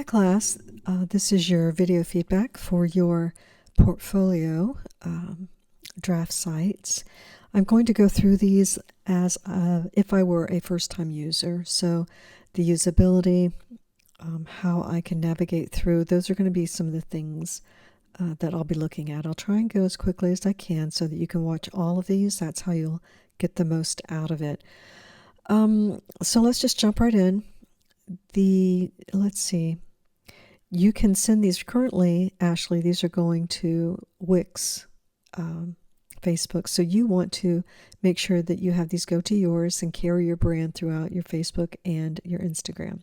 Hi class, this is your video feedback for your portfolio draft sites. I'm going to go through these as if I were a first-time user. So the usability, how I can navigate through, those are going to be some of the things that I'll be looking at. I'll try and go as quickly as I can so that you can watch all of these. That's how you'll get the most out of it. So let's just jump right in. Let's see. You can send these currently, Ashley, these are going to Wix, Facebook. So you want to make sure that you have these go to yours and carry your brand throughout your Facebook and your Instagram.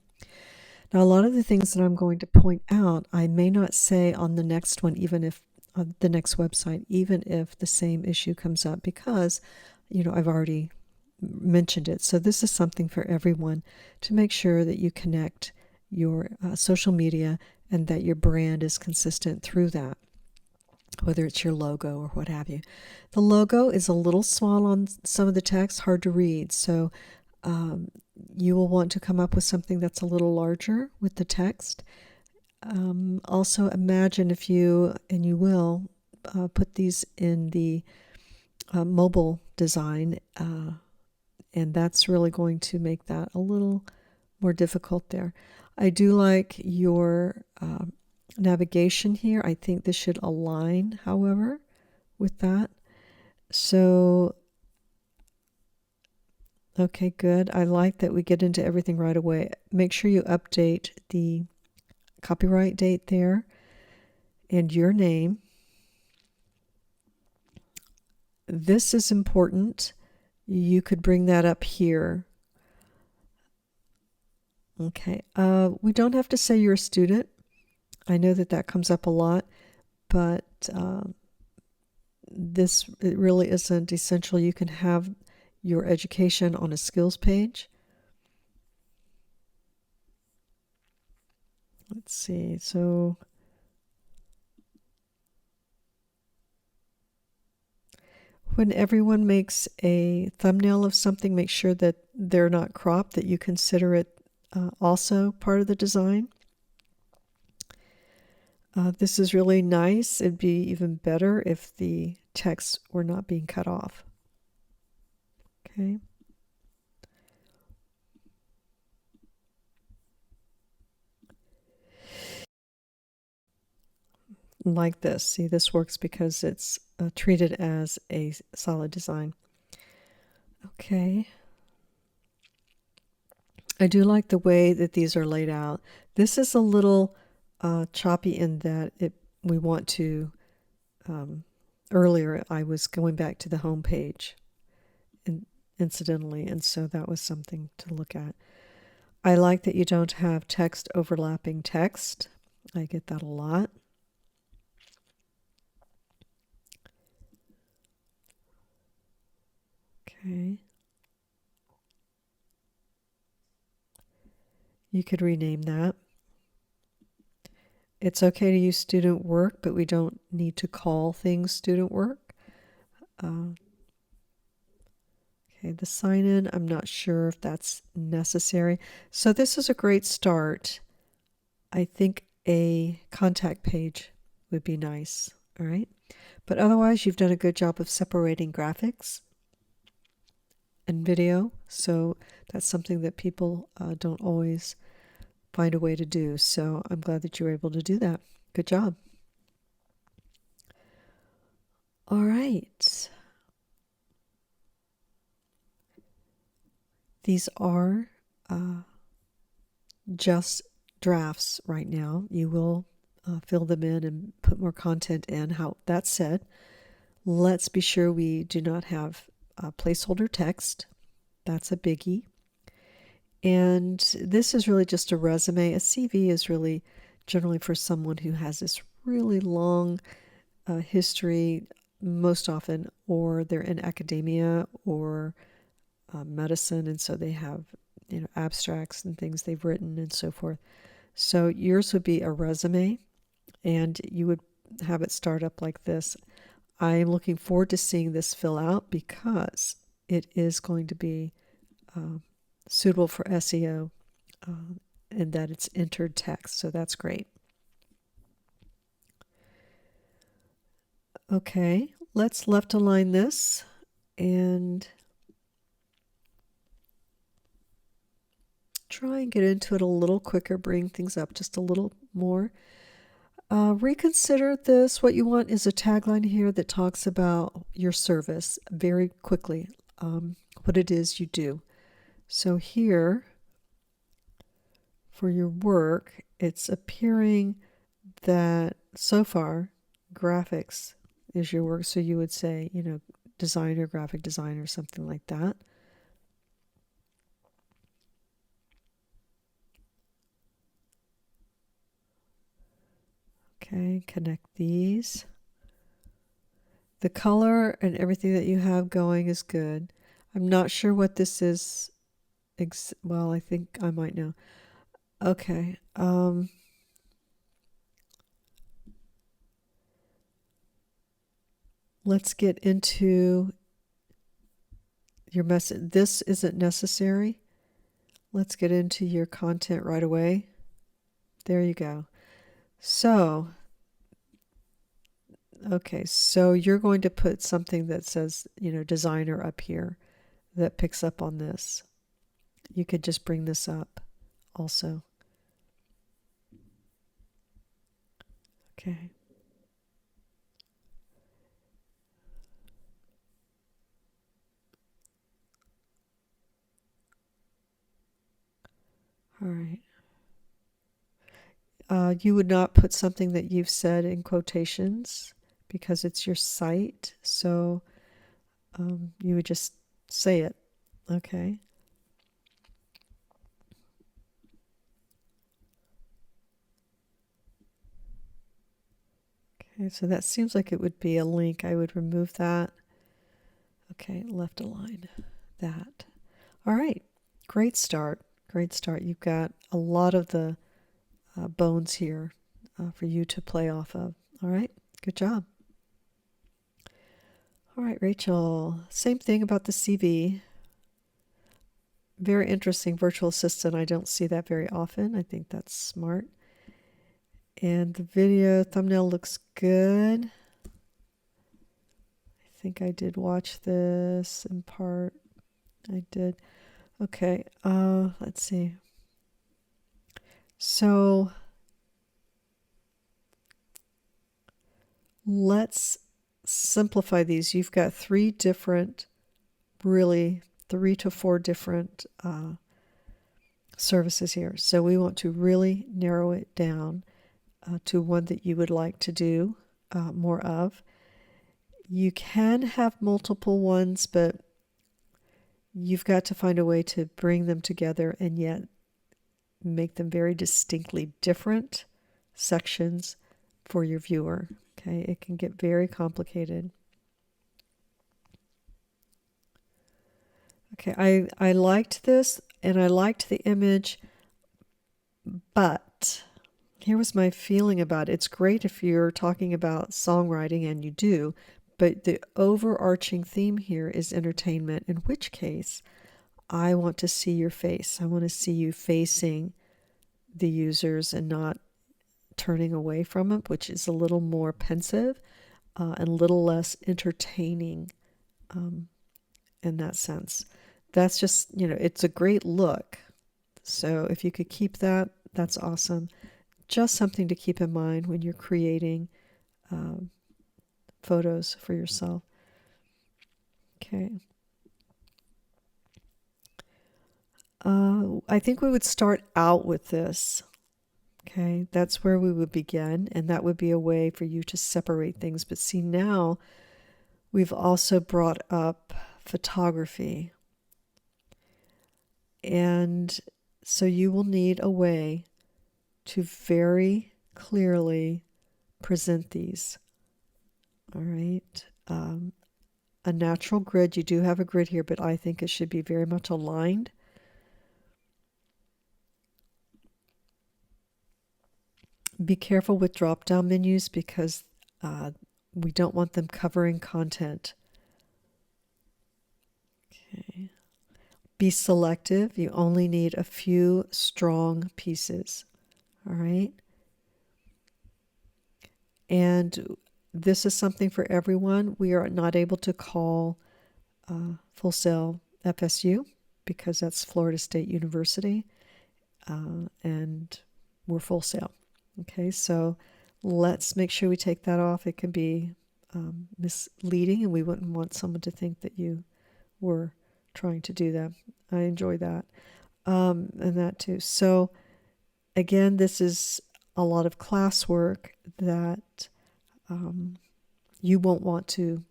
Now, a lot of the things that I'm going to point out, I may not say on the next one, even if on the next website, even if the same issue comes up, because, I've already mentioned it. So this is something for everyone to make sure that you connect your social media and that your brand is consistent through that, whether it's your logo or what have you. The logo is a little small on some of the text, hard to read. So you will want to come up with something that's a little larger with the text. Also imagine if you, and you will, put these in the mobile design, and that's really going to make that a little more difficult there. I do like your navigation here. I think this should align, however, with that. So, okay, good. I like that we get into everything right away. Make sure you update the copyright date there and your name. This is important. You could bring that up here. Okay, we don't have to say you're a student. I know that that comes up a lot, but it really isn't essential. You can have your education on a skills page. Let's see, so when everyone makes a thumbnail of something, make sure that they're not cropped, that you consider it also part of the design. This is really nice. It'd be even better if the text were not being cut off. Okay. Like this. See, this works because it's treated as a solid design. Okay. I do like the way that these are laid out. This is a little choppy in that we want to, earlier I was going back to the home page incidentally, and so that was something to look at. I like that you don't have text overlapping text. I get that a lot. Okay. You could rename that. It's okay to use student work, but we don't need to call things student work. Okay, the sign-in, I'm not sure if that's necessary. So this is a great start. I think a contact page would be nice, all right? But otherwise, you've done a good job of separating graphics and video. So that's something that people don't always find a way to do. So I'm glad that you were able to do that. Good job. All right. These are just drafts right now. You will fill them in and put more content in. That said, let's be sure we do not have placeholder text. That's a biggie. And this is really just a resume. A CV is really generally for someone who has this really long history, most often, or they're in academia or medicine, and so they have abstracts and things they've written and so forth. So yours would be a resume, and you would have it start up like this. I am looking forward to seeing this fill out because it is going to be suitable for SEO and that it's entered text. So that's great. Okay, let's left align this and try and get into it a little quicker, bring things up just a little more. Reconsider this. What you want is a tagline here that talks about your service very quickly, what it is you do. So here, for your work, it's appearing that so far graphics is your work. So you would say, designer, graphic designer, something like that. Okay, connect these. The color and everything that you have going is good. I'm not sure what this is. Well, I think I might know. Okay. Let's get into your message. This isn't necessary. Let's get into your content right away. There you go. So, okay, so you're going to put something that says, designer up here that picks up on this. You could just bring this up also. Okay. All right. You would not put something that you've said in quotations because it's your site. So you would just say it. Okay. Okay, so that seems like it would be a link. I would remove that. Okay, left align that. All right, great start. Great start. You've got a lot of the bones here for you to play off of. All right, good job. All right, Rachel, same thing about the CV. Very interesting virtual assistant. I don't see that very often. I think that's smart. And the video thumbnail looks good. I think I did watch this in part. I did. Okay, let's see. So let's simplify these. You've got three to four different services here. So we want to really narrow it down to one that you would like to do more of. You can have multiple ones, but you've got to find a way to bring them together and yet make them very distinctly different sections for your viewer. Okay, it can get very complicated. Okay, I liked this and I liked the image, but here was my feeling about it. It's great if you're talking about songwriting, and you do, but the overarching theme here is entertainment, in which case I want to see your face. I want to see you facing the users and not turning away from them, which is a little more pensive and a little less entertaining in that sense. That's just, it's a great look. So if you could keep that, that's awesome. Just something to keep in mind when you're creating photos for yourself. Okay. I think we would start out with this. Okay, that's where we would begin, and that would be a way for you to separate things. But see, now we've also brought up photography. And so you will need a way to very clearly present these. All right. A natural grid. You do have a grid here, but I think it should be very much aligned. Be careful with drop-down menus because we don't want them covering content. Okay. Be selective. You only need a few strong pieces. All right. And this is something for everyone. We are not able to call Full Sail FSU because that's Florida State University, and we're Full Sail. Okay, so let's make sure we take that off. It can be misleading, and we wouldn't want someone to think that you were trying to do that. I enjoy that, and that too. So again, this is a lot of classwork that you won't want to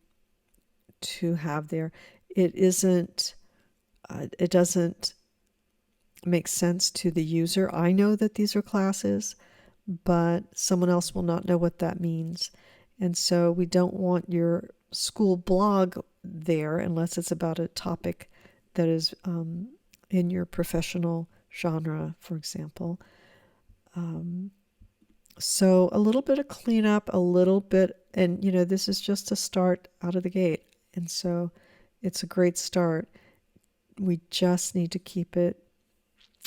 have there. It isn't. It doesn't make sense to the user. I know that these are classes, but someone else will not know what that means. And so we don't want your school blog there unless it's about a topic that is in your professional genre, for example. So a little bit of cleanup, a little bit, and this is just a start out of the gate. And so it's a great start. We just need to keep it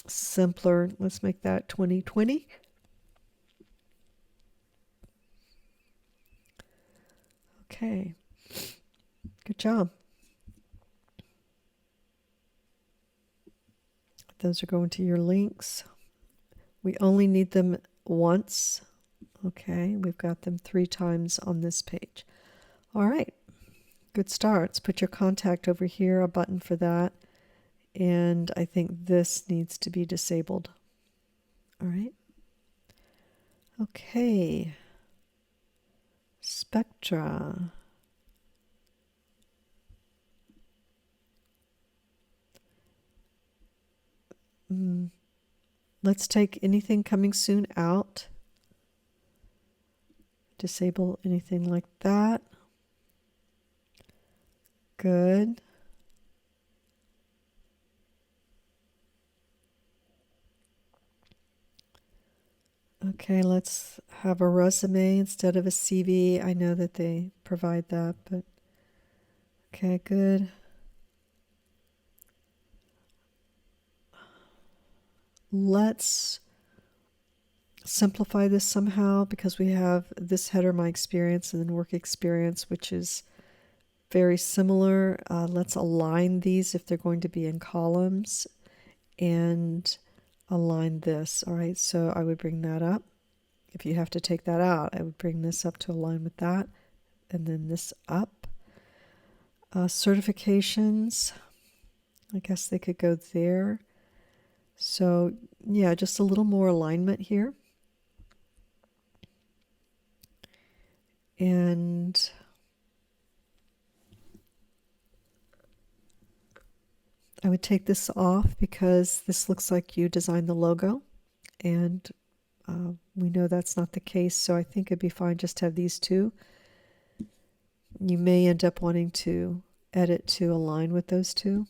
simpler. Let's make that 2020. Okay. Good job. Those are going to your links. We only need them once. Okay, we've got them 3 times on this page. All right, good starts. Put your contact over here, a button for that. And I think this needs to be disabled. All right. Okay. Spectra. Let's take anything coming soon out. Disable anything like that. Good. Okay, let's have a resume instead of a CV. I know that they provide that, but okay, good. Let's simplify this somehow because we have this header, my experience, and then work experience, which is very similar. Let's align these if they're going to be in columns and align this. All right, so I would bring that up. If you have to take that out, I would bring this up to align with that, and then this up. Certifications, I guess they could go there. So yeah, just a little more alignment here. And I would take this off because this looks like you designed the logo, and we know that's not the case, so I think it'd be fine just to have these two. You may end up wanting to edit to align with those two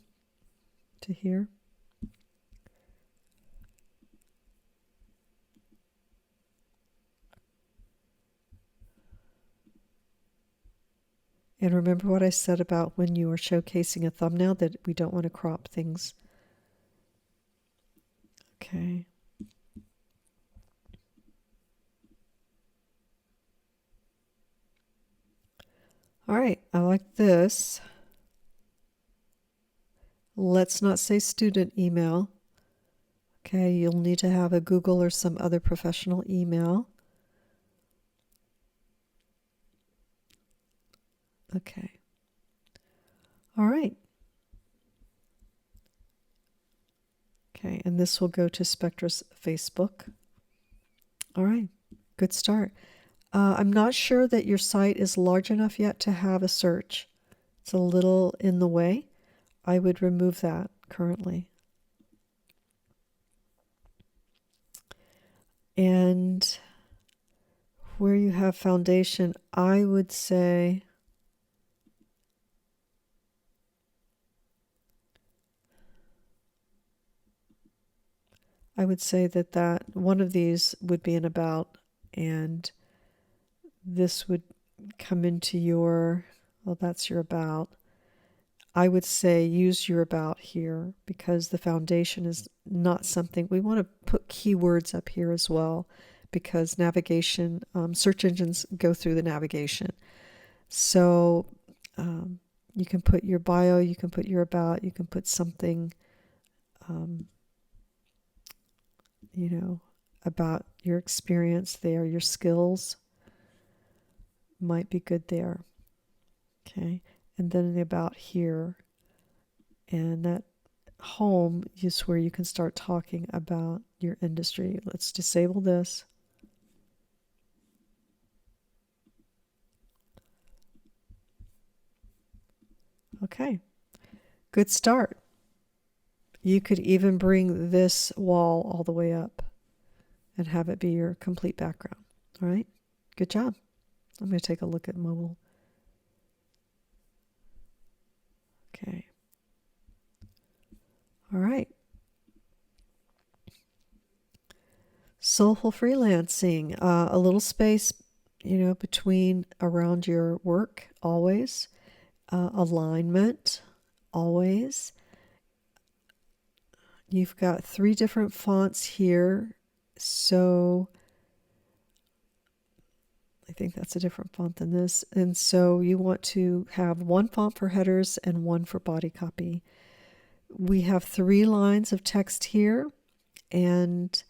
to here. And remember what I said about when you are showcasing a thumbnail, that we don't want to crop things. Okay. All right, I like this. Let's not say student email. Okay, you'll need to have a Google or some other professional email. Okay. All right. Okay, and this will go to Spectra's Facebook. All right, good start. I'm not sure that your site is large enough yet to have a search. It's a little in the way. I would remove that currently. And where you have foundation, I would say that one of these would be an about, and this would come into your, well, that's your about. I would say use your about here, because the foundation is not something we want to put keywords up here as well, because navigation, search engines go through the navigation. So you can put your bio, you can put your about, you can put something, you know, about your experience there, your skills might be good there. Okay. And then the about here, and that home is where you can start talking about your industry. Let's disable this. Okay, good start. You could even bring this wall all the way up and have it be your complete background. All right, good job. I'm going to take a look at mobile. Okay. All right. Soulful freelancing, a little space, between around your work, always. Alignment, always. You've got 3 different fonts here, so I think that's a different font than this. And so you want to have 1 font for headers and 1 for body copy. We have 3 lines of text here, and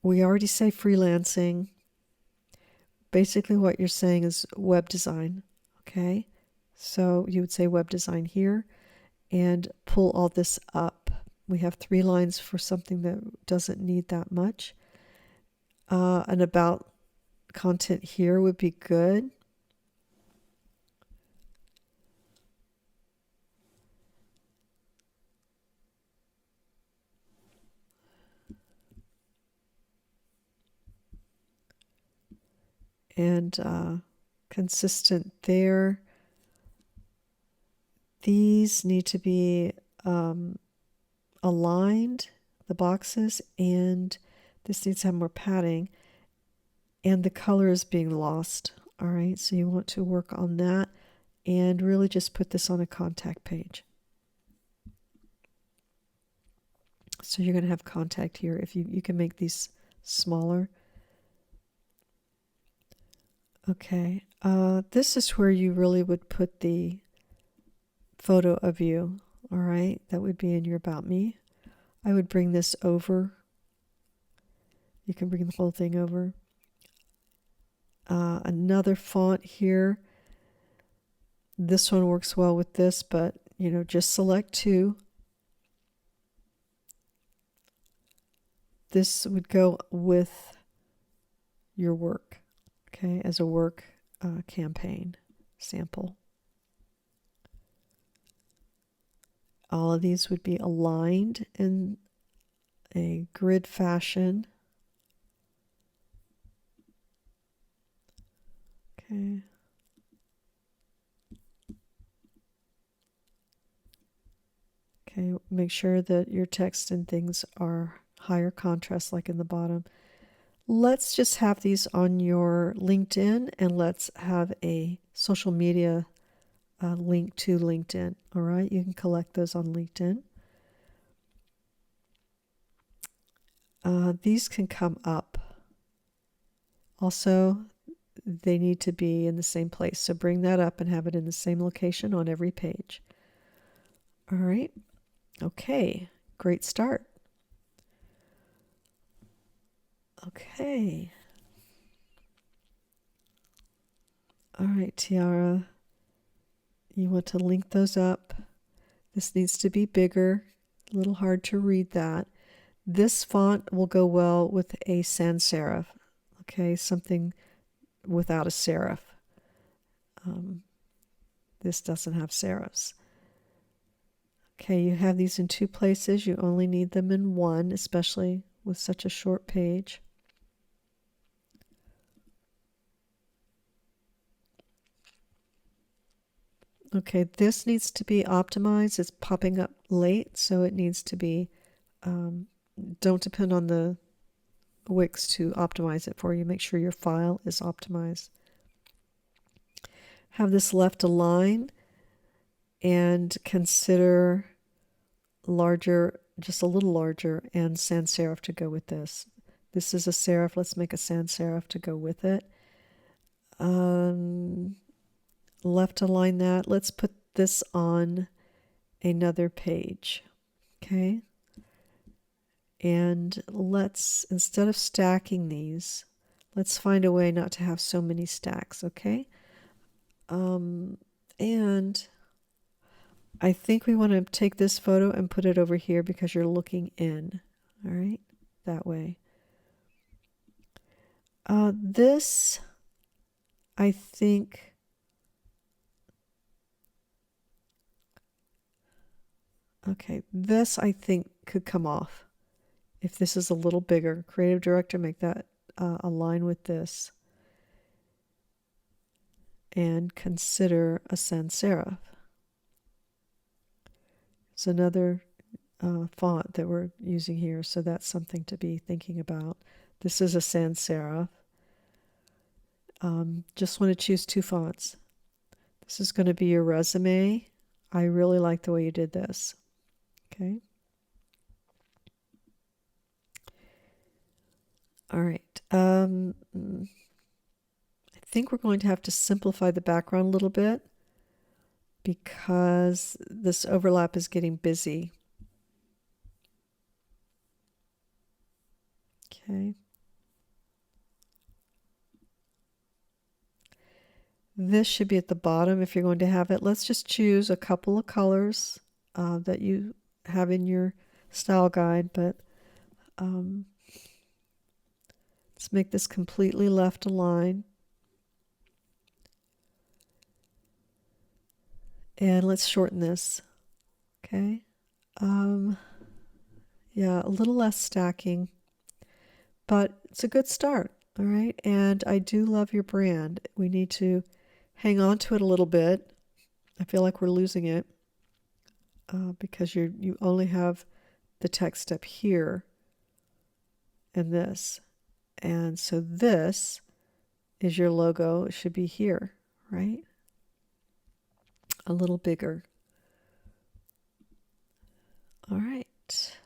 we already say freelancing. Basically what you're saying is web design, okay? So you would say web design here and pull all this up. We have 3 lines for something that doesn't need that much. An about content here would be good. And consistent there. These need to be aligned, the boxes, and this needs to have more padding, and the color is being lost. All right, so you want to work on that and really just put this on a contact page. So you're going to have contact here. If you can make these smaller. Okay, this is where you really would put the photo of you. All right, that would be in your about me. I would bring this over. You can bring the whole thing over. Another font here. This one works well with this, but just select 2. This would go with your work, okay, as a work campaign sample. All of these would be aligned in a grid fashion. Okay. Okay, make sure that your text and things are higher contrast, like in the bottom. Let's just have these on your LinkedIn, and let's have a social media link to LinkedIn. All right, you can collect those on LinkedIn. These can come up. Also, they need to be in the same place. So bring that up and have it in the same location on every page. All right. Okay. Great start. Okay. All right, Tiara. You want to link those up. This needs to be bigger. A little hard to read that. This font will go well with a sans serif. Okay, something without a serif. This doesn't have serifs. Okay, you have these in 2 places. You only need them in 1, especially with such a short page. Okay, this needs to be optimized. It's popping up late, so it needs to be, don't depend on the Wix to optimize it for you. Make sure your file is optimized. Have this left align. and consider larger, just a little larger, and sans serif to go with this. This is a serif. Let's make a sans serif to go with it. Left align that. Let's put this on another page. Okay. And let's, instead of stacking these, let's find a way not to have so many stacks. Okay. And I think we want to take this photo and put it over here because you're looking in. All right. That way. This, I think, okay, this I think could come off. If this is a little bigger, creative director, make that align with this. And consider a sans serif. It's another font that we're using here, so that's something to be thinking about. This is a sans serif. Just want to choose 2 fonts. This is going to be your resume. I really like the way you did this. Okay. All right. I think we're going to have to simplify the background a little bit because this overlap is getting busy. Okay. This should be at the bottom if you're going to have it. Let's just choose a couple of colors that you have in your style guide, but let's make this completely left align. And let's shorten this. Okay. Yeah, a little less stacking, but it's a good start. All right. And I do love your brand. We need to hang on to it a little bit. I feel like we're losing it because you only have the text up here and this. And so this is your logo. It should be here, right? A little bigger. All right.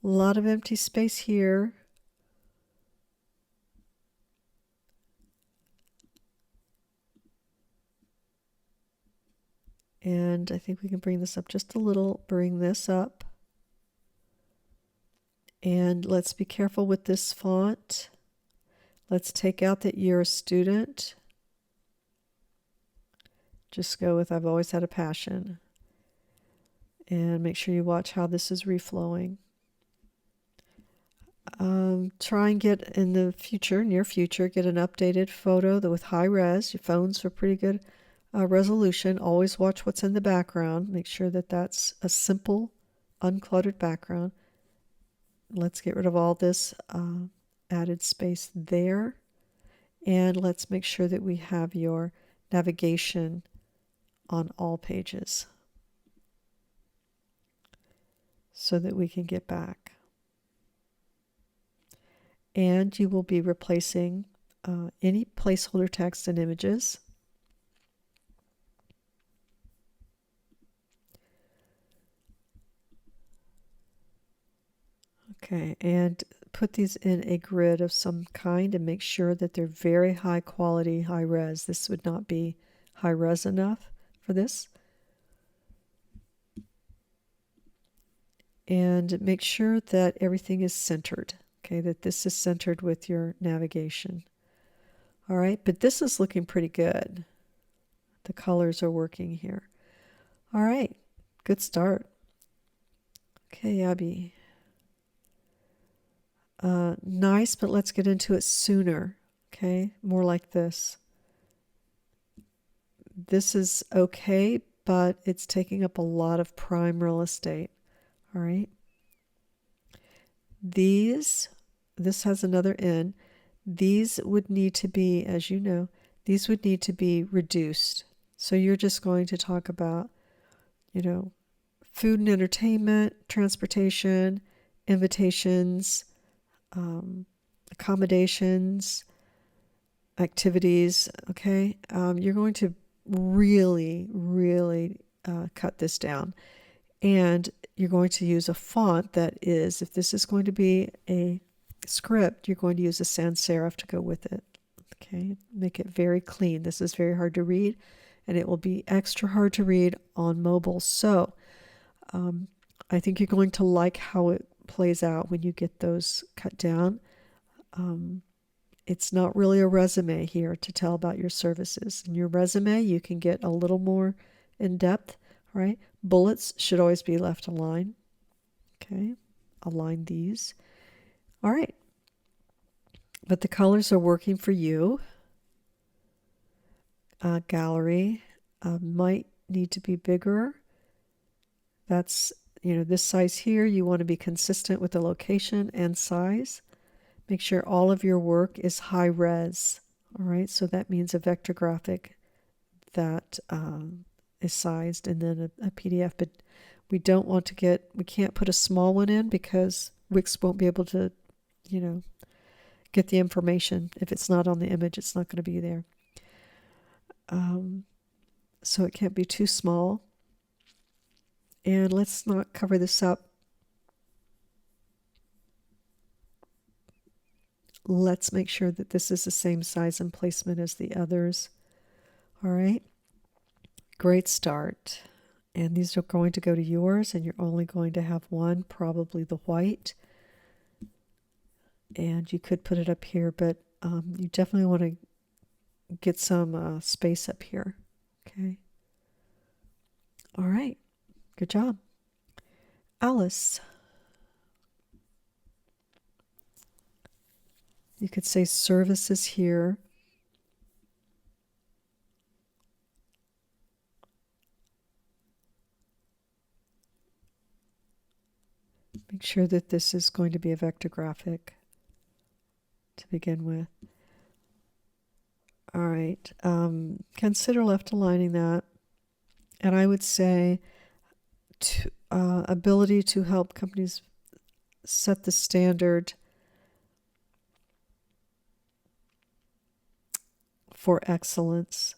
A lot of empty space here. And I think we can bring this up just a little, bring this up. And let's be careful with this font. Let's take out that you're a student. Just go with I've always had a passion. And make sure you watch how this is reflowing. Try and get in the future, near future, get an updated photo that with high res. Your phones are pretty good resolution. Always watch what's in the background. Make sure that that's a simple, uncluttered background. Let's get rid of all this added space there. And let's make sure that we have your navigation on all pages so that we can get back. And you will be replacing any placeholder text and images. Okay, and put these in a grid of some kind and make sure that they're very high quality, high res. This would not be high res enough for this. And make sure that everything is centered. Okay, that this is centered with your navigation. All right, but this is looking pretty good. The colors are working here. All right, good start. Okay, Abby. Nice, but let's get into it sooner. Okay, more like this. This is okay, but it's taking up a lot of prime real estate. All right. This has another N. These would need to be, as you know, these would need to be reduced. So you're just going to talk about, food and entertainment, transportation, invitations, accommodations, activities. Okay. You're going to really, really cut this down. And you're going to use a font that is, if this is going to be a script, you're going to use a sans serif to go with it. Okay, make it very clean. This is very hard to read, and it will be extra hard to read on mobile. So I think you're going to like how it plays out when you get those cut down. It's not really a resume here to tell about your services. In your resume, you can get a little more in depth, right? Bullets should always be left aligned. Okay, align these. All right. But the colors are working for you. Gallery might need to be bigger. That's, this size here. You want to be consistent with the location and size. Make sure all of your work is high res. All right, so that means a vector graphic that is sized, and then a PDF. But we don't want to we can't put a small one in because Wix won't be able to, get the information. If it's not on the image, it's not going to be there. So it can't be too small. And let's not cover this up. Let's make sure that this is the same size and placement as the others. All right. Great start. And these are going to go to yours, and you're only going to have one, probably the white. And you could put it up here, but you definitely want to get some space up here. Okay. All right. Good job. Alice. You could say services here. Make sure that this is going to be a vector graphic to begin with. All right. Consider left aligning that. And I would say ability to help companies set the standard for excellence.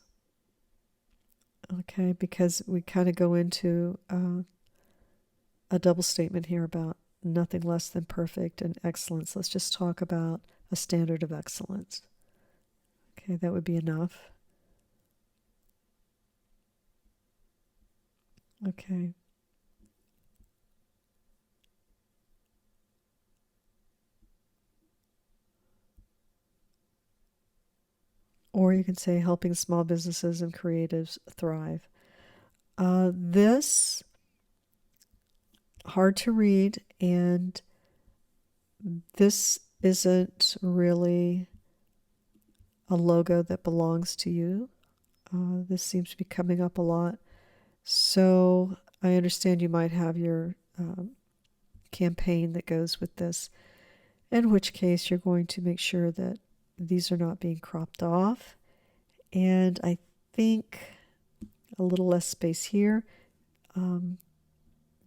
Okay, because we kind of go into a double statement here about nothing less than perfect and excellence. Let's just talk about a standard of excellence. Okay, that would be enough. Okay. Or you can say helping small businesses and creatives thrive. This, hard to read, and this isn't really a logo that belongs to you. This seems to be coming up a lot. So I understand you might have your campaign that goes with this, in which case you're going to make sure that these are not being cropped off. And I think a little less space here.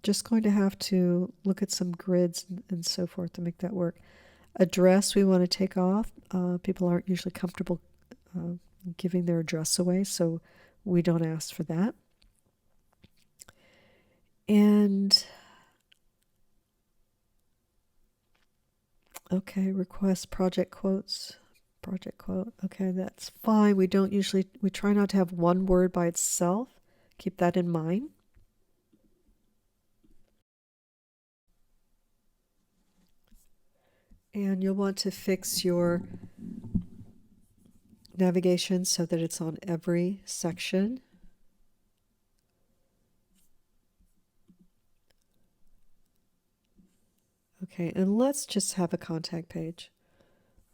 Just going to have to look at some grids and so forth to make that work. Address we want to take off. People aren't usually comfortable giving their address away, so we don't ask for that. And okay, request project quotes. Project quote. Okay, that's fine. We try not to have one word by itself. Keep that in mind. And you'll want to fix your navigation so that it's on every section. Okay, and let's just have a contact page.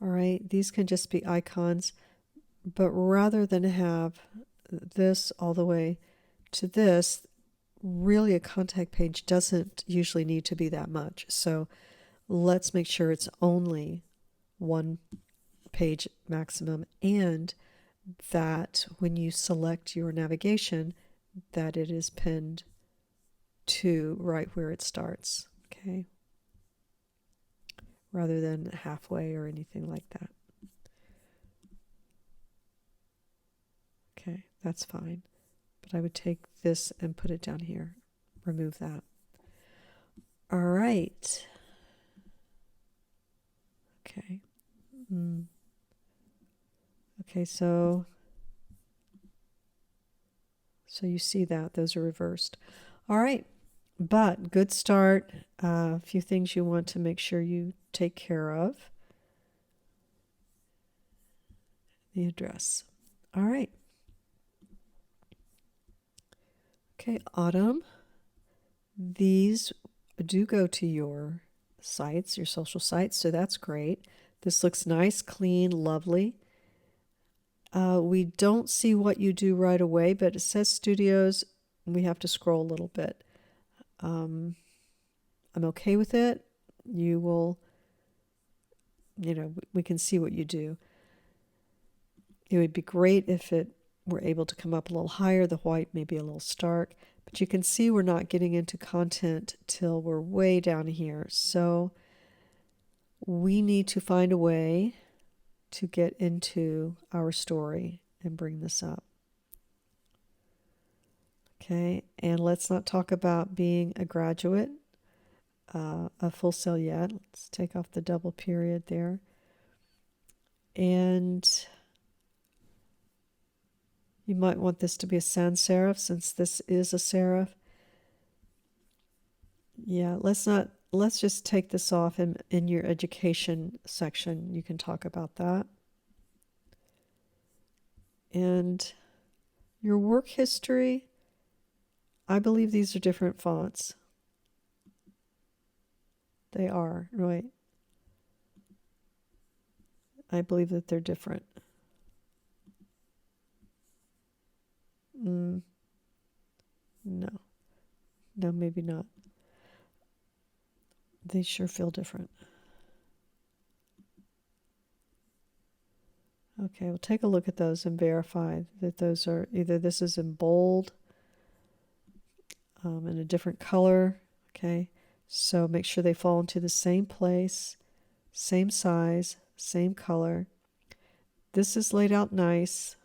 All right, these can just be icons, but rather than have this all the way to this, really a contact page doesn't usually need to be that much. So let's make sure it's only one page maximum, and that when you select your navigation, that it is pinned to right where it starts. Okay, rather than halfway or anything like that. Okay, that's fine. But I would take this and put it down here. Remove that. All right. Okay. Okay, so you see that. Those are reversed. All right. But good start. A few things you want to make sure you take care of. The address. All right. Okay, Autumn. These do go to your sites, your social sites, so that's great. This looks nice, clean, lovely. We don't see what you do right away, but it says studios. We have to scroll a little bit. I'm okay with it. You will, we can see what you do. It would be great if it were able to come up a little higher. The white may be a little stark, but you can see we're not getting into content till we're way down here. So we need to find a way to get into our story and bring this up. Okay, and let's not talk about being a graduate of Full Sail yet. Let's take off the double period there. And you might want this to be a sans serif since this is a serif. Yeah, let's just take this off in your education section. You can talk about that. And your work history, I believe these are different fonts. They are, right? I believe that they're different. No. No, maybe not. They sure feel different. Okay, we'll take a look at those and verify that those are either this is in bold in a different color. Okay, so make sure they fall into the same place, same size, same color. This is laid out nice.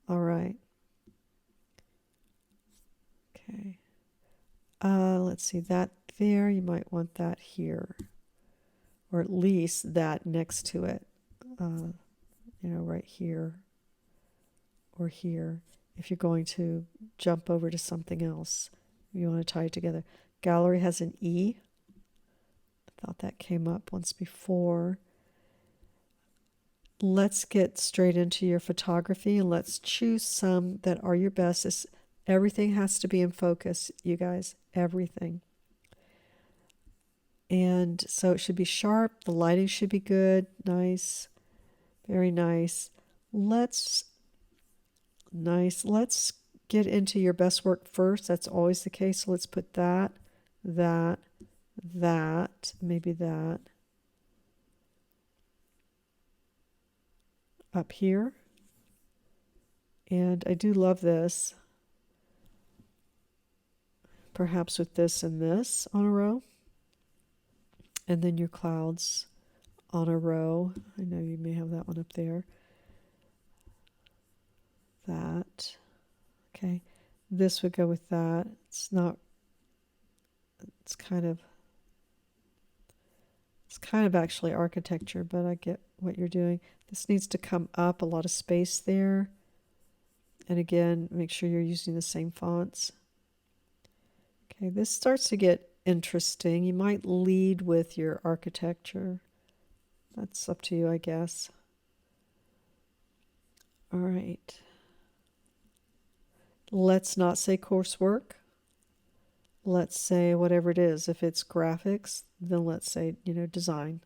All right. Okay. Let's see, that there, you might want that here, or at least that next to it, right here or here. If you're going to jump over to something else, you want to tie it together. Gallery has an E. I thought that came up once before. Let's get straight into your photography and let's choose some that are your best. Everything has to be in focus, you guys, everything. And so it should be sharp. The lighting should be good, nice, very nice. Let's get into your best work first. That's always the case. So let's put that, maybe that up here. And I do love this. Perhaps with this and this on a row. And then your clouds on a row. I know you may have that one up there. That. Okay. This would go with that. It's kind of actually architecture, but I get what you're doing. This needs to come up, a lot of space there. And again, make sure you're using the same fonts. Okay, this starts to get interesting. You might lead with your architecture. That's up to you, I guess. All right. Let's not say coursework. Let's say whatever it is. If it's graphics, then let's say, design.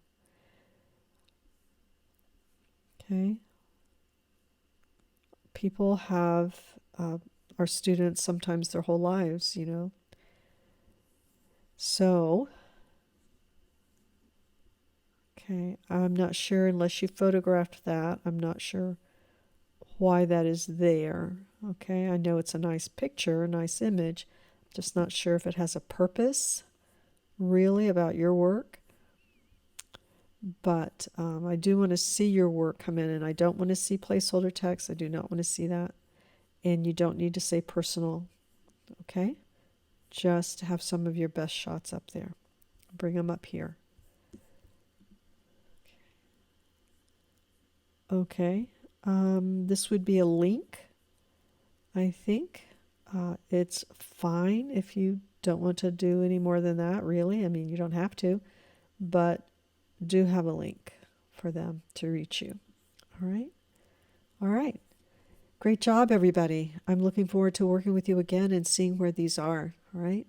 Okay. People have, our students sometimes their whole lives, So, okay, I'm not sure unless you photographed that. I'm not sure why that is there. Okay, I know it's a nice picture, a nice image. Just not sure if it has a purpose really about your work. but I do want to see your work come in, and I don't want to see placeholder text. I do not want to see that. And you don't need to say personal, okay? Just have some of your best shots up there. Bring them up here. Okay, this would be a link, I think. It's fine if you don't want to do any more than that, really. I mean, you don't have to, but do have a link for them to reach you. All right? All right. Great job, everybody. I'm looking forward to working with you again and seeing where these are. All right?